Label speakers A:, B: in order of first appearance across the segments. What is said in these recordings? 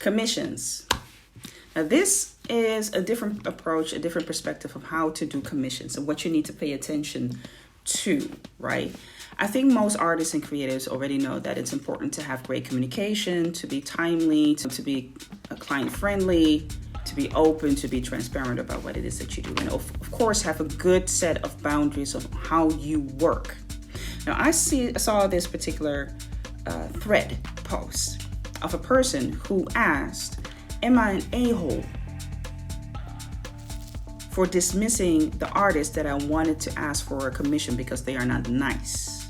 A: Commissions. Now, this is a different approach, a different perspective of how to do commissions and what you need to pay attention to, right? I think most artists and creatives already know that it's important to have great communication, to be timely, to be client friendly, to be open, to be transparent about what it is that you do. And of course, have a good set of boundaries of how you work. Now, I saw this particular thread post of a person who asked, am I an a-hole for dismissing the artist that I wanted to ask for a commission because they are not nice?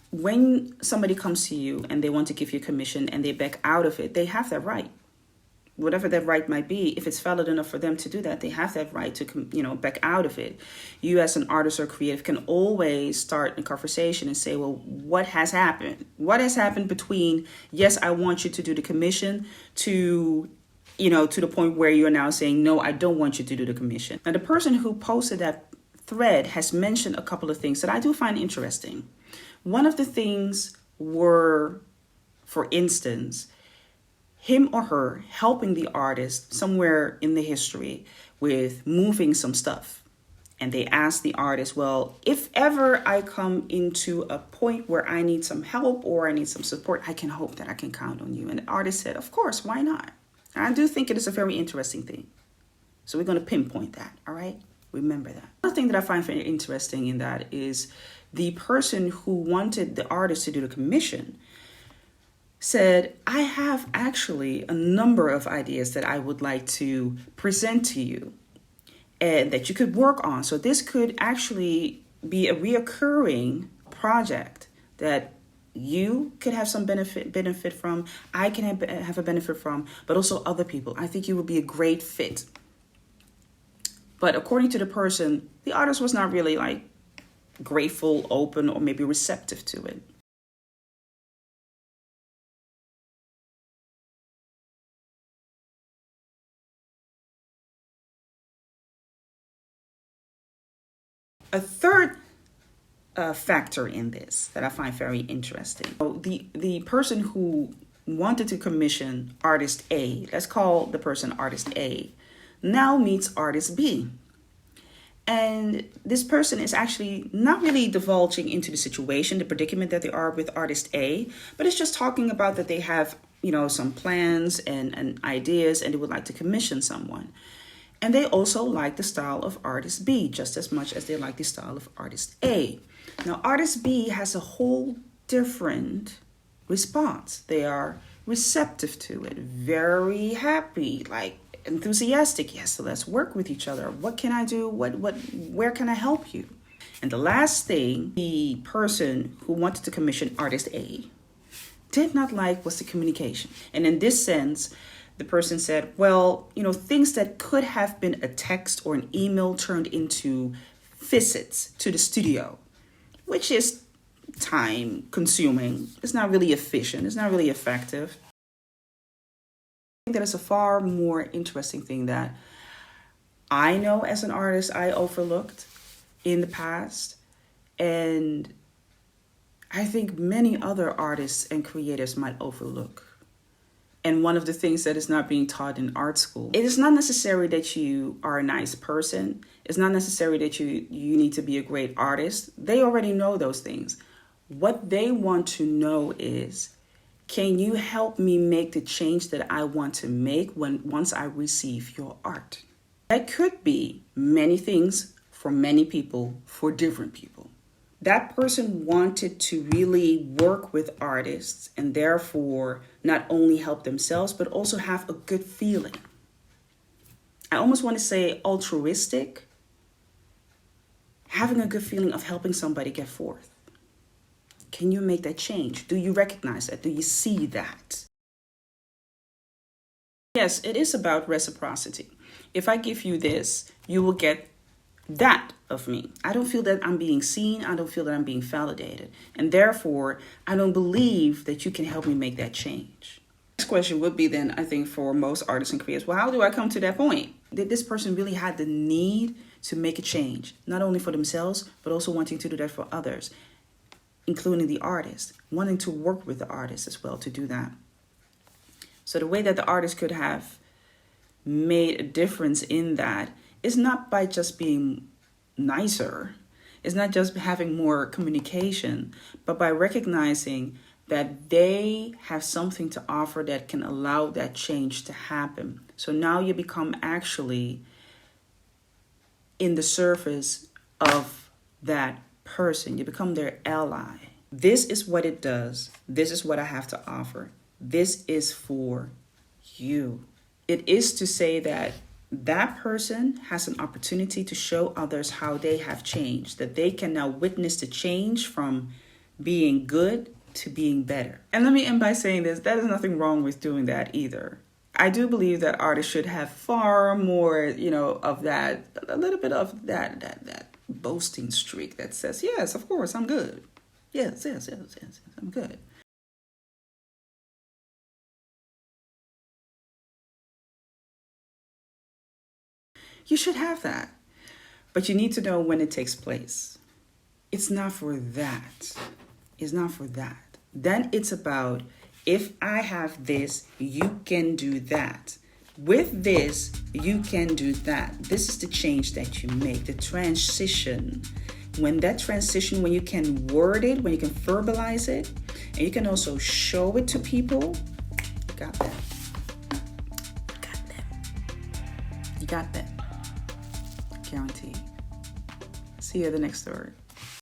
A: When somebody comes to you and they want to give you a commission and they back out of it, they have that right. Whatever that right might be, if it's valid enough for them to do that, they have that right to, back out of it. You as an artist or creative can always start a conversation and say, well, what has happened? What has happened between, yes, I want you to do the commission to the point where you're now saying, no, I don't want you to do the commission. Now, the person who posted that thread has mentioned a couple of things that I do find interesting. One of the things were, for instance, him or her helping the artist somewhere in the history with moving some stuff. And they asked the artist, well, if ever I come into a point where I need some help or I need some support, I can hope that I can count on you. And the artist said, of course, why not? And I do think it is a very interesting thing. So we're going to pinpoint that, all right? Remember that. Another thing that I find very interesting in that is the person who wanted the artist to do the commission said, I have actually a number of ideas that I would like to present to you and that you could work on. So this could actually be a reoccurring project that you could have some benefit from, I can have a benefit from, but also other people. I think you would be a great fit. But according to the person, the artist was not really grateful, open, or maybe receptive to it. A third factor in this that I find very interesting. So the person who wanted to commission artist A, let's call the person artist A, now meets artist B. And this person is actually not really divulging into the situation, the predicament that they are with artist A, but it's just talking about that they have, some plans and ideas and they would like to commission someone. And they also like the style of artist B just as much as they like the style of artist A. Now, artist B has a whole different response. They are receptive to it, very happy, enthusiastic. Yes, so let's work with each other. What can I do? Where can I help you? And the last thing, the person who wanted to commission artist A did not like was the communication. And in this sense, the person said, well, things that could have been a text or an email turned into visits to the studio, which is time consuming. It's not really efficient. It's not really effective. I think that is a far more interesting thing that I know as an artist I overlooked in the past. And I think many other artists and creators might overlook. And one of the things that is not being taught in art school, it is not necessary that you are a nice person. It's not necessary that you need to be a great artist. They already know those things. What they want to know is, can you help me make the change that I want to make once I receive your art? That could be many things for many people, for different people. That person wanted to really work with artists and therefore not only help themselves, but also have a good feeling. I almost want to say altruistic, having a good feeling of helping somebody get forth. Can you make that change? Do you recognize that? Do you see that? Yes, it is about reciprocity. If I give you this, you will get that of me. I don't feel that I'm being seen. I don't feel that I'm being validated. And therefore, I don't believe that you can help me make that change. Next question would be then, I think, for most artists and creators, well, how do I come to that point? Did this person really have the need to make a change, not only for themselves, but also wanting to do that for others? including the artist, wanting to work with the artist as well to do that. So the way that the artist could have made a difference in that is not by just being nicer. It's not just having more communication, but by recognizing that they have something to offer that can allow that change to happen. So now you become actually in the service of that person. You become their ally. This is what it does. This is what I have to offer. This is for you. It is to say that that person has an opportunity to show others how they have changed, that they can now witness the change from being good to being better. And let me end by saying this, that is nothing wrong with doing that either. I do believe that artists should have far more, of that, a little bit of that boasting streak that says, yes, of course, I'm good. Yes, I'm good. You should have that. But you need to know when it takes place. It's not for that. It's not for that. Then it's about, if I have this, you can do that. With this, you can do that. This is the change that you make, the transition. When you can word it, when you can verbalize it, and you can also show it to people, you got that. You got that. Guaranteed. See you at the next story.